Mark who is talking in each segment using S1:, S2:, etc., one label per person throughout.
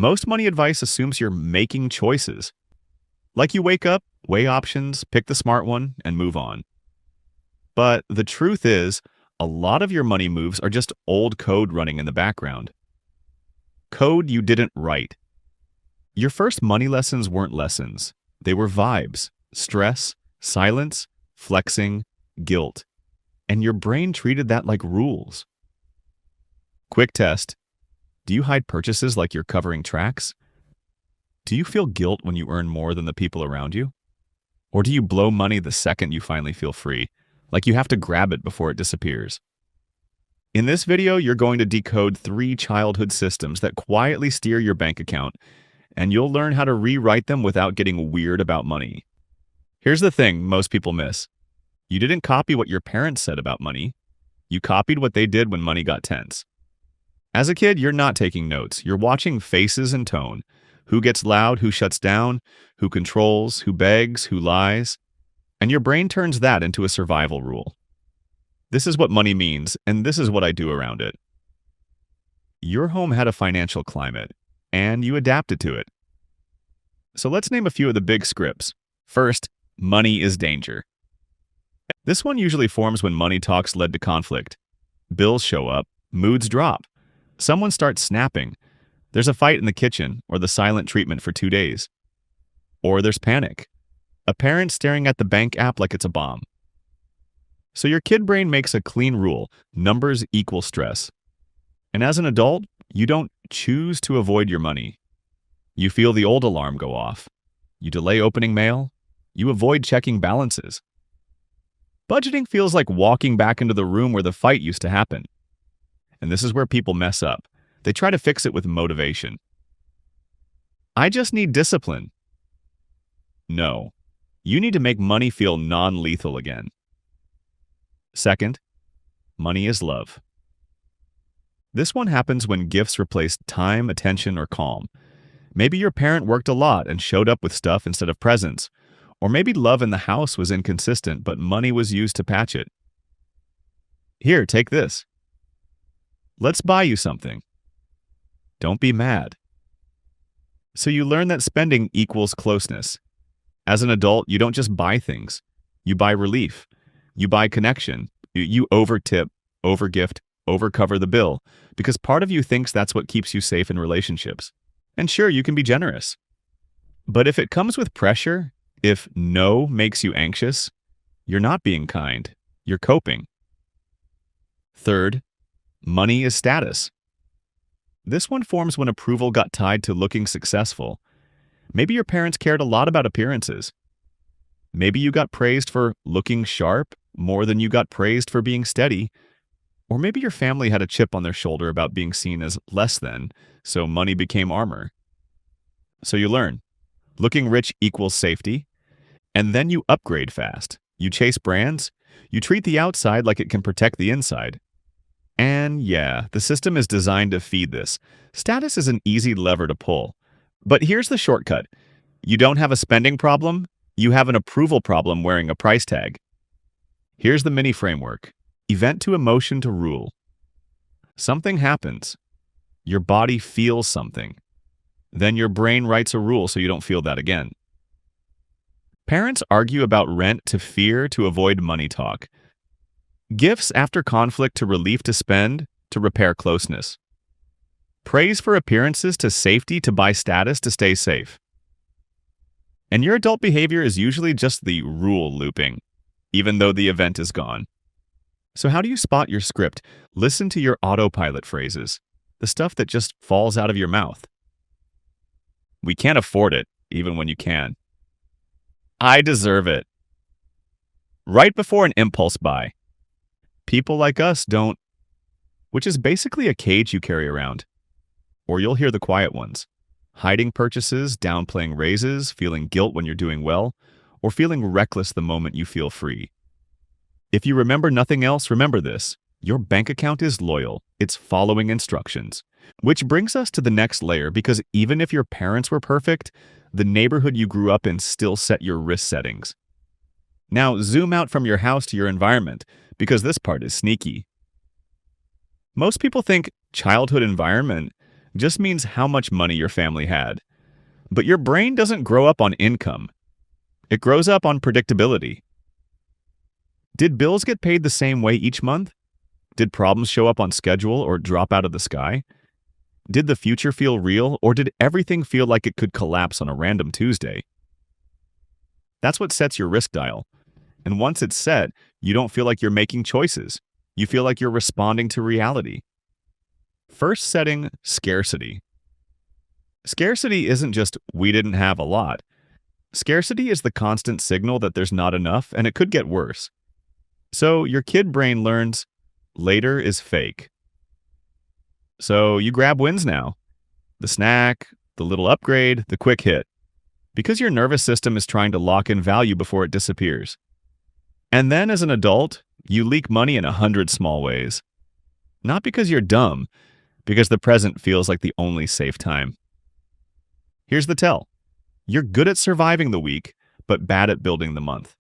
S1: Most money advice assumes you're making choices. Like you wake up, weigh options, pick the smart one, and move on. But the truth is, a lot of your money moves are just old code running in the background. Code you didn't write. Your first money lessons weren't lessons. They were vibes, stress, silence, flexing, guilt. And your brain treated that like rules. Quick test. Do you hide purchases like you're covering tracks? Do you feel guilt when you earn more than the people around you? Or do you blow money the second you finally feel free, like you have to grab it before it disappears? In this video, you're going to decode 3 childhood systems that quietly steer your bank account, and you'll learn how to rewrite them without getting weird about money. Here's the thing most people miss. You didn't copy what your parents said about money. You copied what they did when money got tense. As a kid, you're not taking notes. You're watching faces and tone. Who gets loud, who shuts down, who controls, who begs, who lies. And your brain turns that into a survival rule. This is what money means, and this is what I do around it. Your home had a financial climate, and you adapted to it. So let's name a few of the big scripts. First, money is danger. This one usually forms when money talks led to conflict. Bills show up, moods drop. Someone starts snapping. There's a fight in the kitchen or the silent treatment for 2 days. Or there's panic. A parent staring at the bank app like it's a bomb. So your kid brain makes a clean rule. Numbers equal stress. And as an adult, you don't choose to avoid your money. You feel the old alarm go off. You delay opening mail. You avoid checking balances. Budgeting feels like walking back into the room where the fight used to happen. And this is where people mess up. They try to fix it with motivation. I just need discipline. No. You need to make money feel non-lethal again. Second, money is love. This one happens when gifts replace time, attention, or calm. Maybe your parent worked a lot and showed up with stuff instead of presents. Or maybe love in the house was inconsistent, but money was used to patch it. Here, take this. Let's buy you something. Don't be mad. So you learn that spending equals closeness. As an adult, you don't just buy things. You buy relief. You buy connection. You over-tip, over-gift, over-cover the bill, because part of you thinks that's what keeps you safe in relationships. And sure, you can be generous. But if it comes with pressure, if no makes you anxious, you're not being kind. You're coping. Third, money is status. This one forms when approval got tied to looking successful. Maybe your parents cared a lot about appearances. Maybe you got praised for looking sharp more than you got praised for being steady. Or maybe your family had a chip on their shoulder about being seen as less than, so money became armor. So you learn. Looking rich equals safety. And then you upgrade fast. You chase brands. You treat the outside like it can protect the inside. And yeah, the system is designed to feed this. Status is an easy lever to pull. But here's the shortcut. You don't have a spending problem. You have an approval problem wearing a price tag. Here's the mini framework. Event to emotion to rule. Something happens. Your body feels something. Then your brain writes a rule so you don't feel that again. Parents argue about rent to fear to avoid money talk. Gifts after conflict to relief to spend to repair closeness. Praise for appearances to safety to buy status to stay safe. And your adult behavior is usually just the rule looping, even though the event is gone. So how do you spot your script? Listen to your autopilot phrases, the stuff that just falls out of your mouth. We can't afford it, even when you can. I deserve it. Right before an impulse buy. People like us don't, which is basically a cage you carry around. Or you'll hear the quiet ones. Hiding purchases, downplaying raises, feeling guilt when you're doing well, or feeling reckless the moment you feel free. If you remember nothing else, remember this. Your bank account is loyal. It's following instructions. Which brings us to the next layer, because even if your parents were perfect, the neighborhood you grew up in still set your risk settings. Now zoom out from your house to your environment, because this part is sneaky. Most people think childhood environment just means how much money your family had. But your brain doesn't grow up on income. It grows up on predictability. Did bills get paid the same way each month? Did problems show up on schedule or drop out of the sky? Did the future feel real, or did everything feel like it could collapse on a random Tuesday? That's what sets your risk dial. And once it's set, you don't feel like you're making choices. You feel like you're responding to reality. First setting, scarcity. Scarcity isn't just we didn't have a lot. Scarcity is the constant signal that there's not enough and it could get worse. So your kid brain learns later is fake. So you grab wins now. The snack, the little upgrade, the quick hit. Because your nervous system is trying to lock in value before it disappears. And then as an adult, you leak money in 100 small ways. Not because you're dumb, because the present feels like the only safe time. Here's the tell. You're good at surviving the week, but bad at building the month.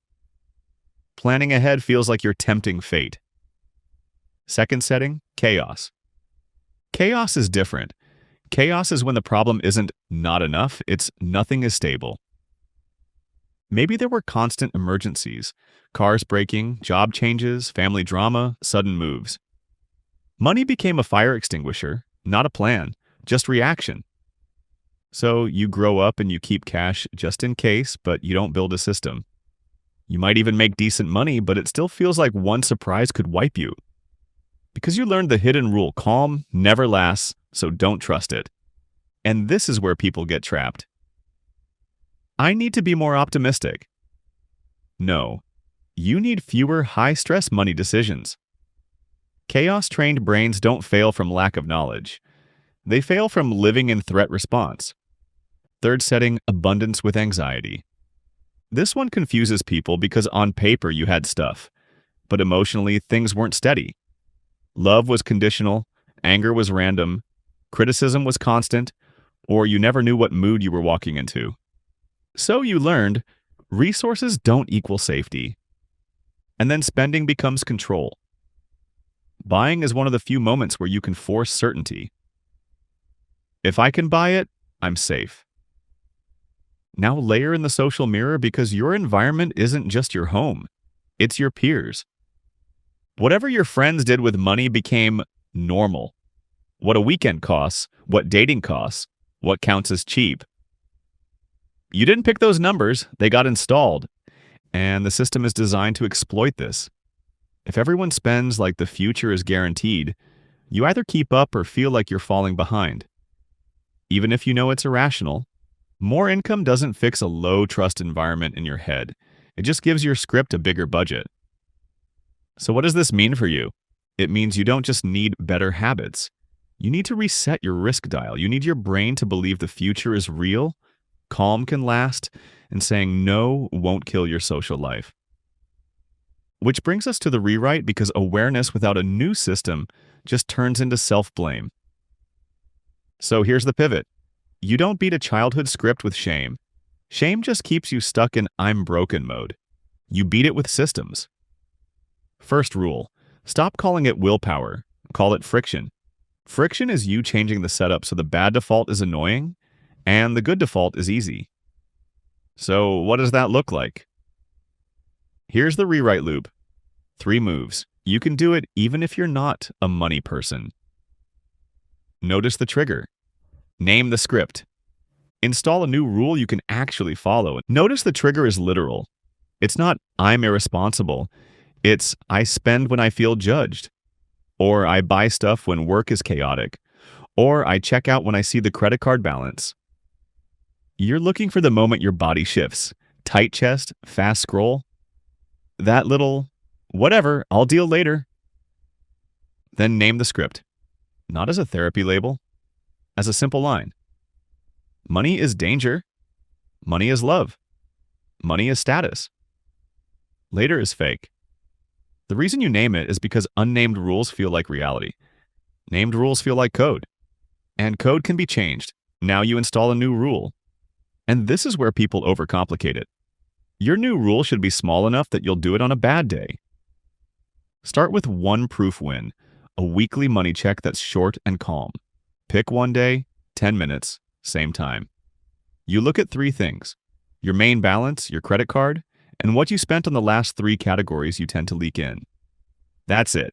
S1: Planning ahead feels like you're tempting fate. Second setting, chaos. Chaos is different. Chaos is when the problem isn't not enough, it's nothing is stable. Maybe there were constant emergencies, cars breaking, job changes, family drama, sudden moves. Money became a fire extinguisher, not a plan, just reaction. So you grow up and you keep cash just in case, but you don't build a system. You might even make decent money, but it still feels like one surprise could wipe you. Because you learned the hidden rule, calm never lasts, so don't trust it. And this is where people get trapped. I need to be more optimistic. No, you need fewer high-stress money decisions. Chaos-trained brains don't fail from lack of knowledge. They fail from living in threat response. Third setting, abundance with anxiety. This one confuses people because on paper you had stuff, but emotionally things weren't steady. Love was conditional, anger was random, criticism was constant, or you never knew what mood you were walking into. So you learned, resources don't equal safety. And then spending becomes control. Buying is one of the few moments where you can force certainty. If I can buy it, I'm safe. Now layer in the social mirror because your environment isn't just your home, it's your peers. Whatever your friends did with money became normal. What a weekend costs, what dating costs, what counts as cheap. You didn't pick those numbers, they got installed. And the system is designed to exploit this. If everyone spends like the future is guaranteed, you either keep up or feel like you're falling behind. Even if you know it's irrational, more income doesn't fix a low-trust environment in your head. It just gives your script a bigger budget. So what does this mean for you? It means you don't just need better habits. You need to reset your risk dial. You need your brain to believe the future is real, calm can last, and saying no won't kill your social life. Which brings us to the rewrite because awareness without a new system just turns into self-blame. So here's the pivot. You don't beat a childhood script with shame. Shame just keeps you stuck in I'm broken mode. You beat it with systems. First rule, stop calling it willpower. Call it friction. Friction is you changing the setup so the bad default is annoying and the good default is easy. So what does that look like? Here's the rewrite loop. 3 moves. You can do it even if you're not a money person. Notice the trigger. Name the script. Install a new rule you can actually follow. Notice the trigger is literal. It's not I'm irresponsible. It's I spend when I feel judged. Or I buy stuff when work is chaotic. Or I check out when I see the credit card balance. You're looking for the moment your body shifts. Tight chest, fast scroll. That little, whatever, I'll deal later. Then name the script. Not as a therapy label, as a simple line. Money is danger. Money is love. Money is status. Later is fake. The reason you name it is because unnamed rules feel like reality. Named rules feel like code. And code can be changed. Now you install a new rule. And this is where people overcomplicate it. Your new rule should be small enough that you'll do it on a bad day. Start with one proof win, a weekly money check that's short and calm. Pick one day, 10 minutes, same time. You look at three things: your main balance, your credit card, and what you spent on the last three categories you tend to leak in. That's it.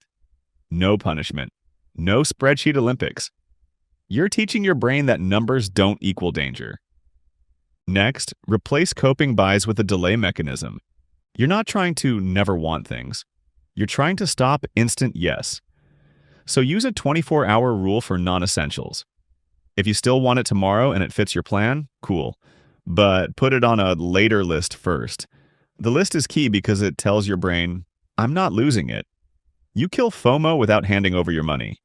S1: No punishment. No spreadsheet Olympics. You're teaching your brain that numbers don't equal danger. Next, replace coping buys with a delay mechanism. You're not trying to never want things. You're trying to stop instant yes. So use a 24-hour rule for non-essentials. If you still want it tomorrow and it fits your plan, cool. But put it on a later list first. The list is key because it tells your brain, I'm not losing it. You kill FOMO without handing over your money.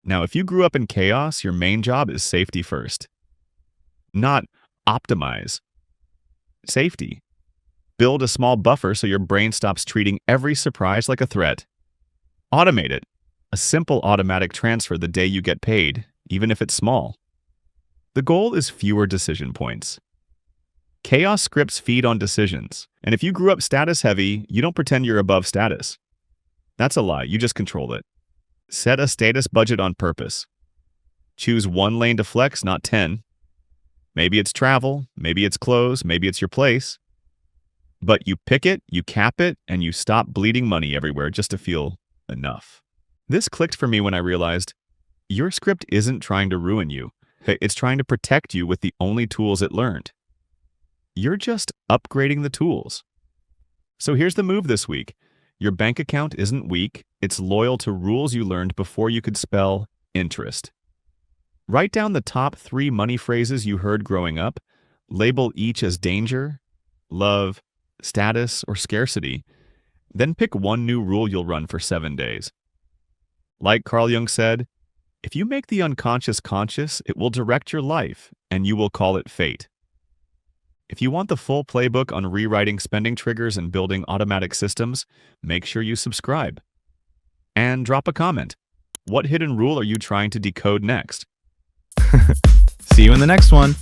S1: Now, if you grew up in chaos, your main job is safety first. Not optimize. Safety. Build a small buffer so your brain stops treating every surprise like a threat. Automate it. A simple automatic transfer the day you get paid, even if it's small. The goal is fewer decision points. Chaos scripts feed on decisions, and if you grew up status heavy, you don't pretend you're above status. That's a lie, you just control it. Set a status budget on purpose. Choose one lane to flex, not 10. Maybe it's travel, maybe it's clothes, maybe it's your place. But you pick it, you cap it, and you stop bleeding money everywhere just to feel enough. This clicked for me when I realized your script isn't trying to ruin you. It's trying to protect you with the only tools it learned. You're just upgrading the tools. So here's the move this week. Your bank account isn't weak. It's loyal to rules you learned before you could spell interest. Write down the top 3 money phrases you heard growing up. Label each as danger, love, status, or scarcity. Then pick one new rule you'll run for 7 days. Like Carl Jung said, if you make the unconscious conscious, it will direct your life, and you will call it fate. If you want the full playbook on rewriting spending triggers and building automatic systems, make sure you subscribe. And drop a comment. What hidden rule are you trying to decode next?
S2: See you in the next one.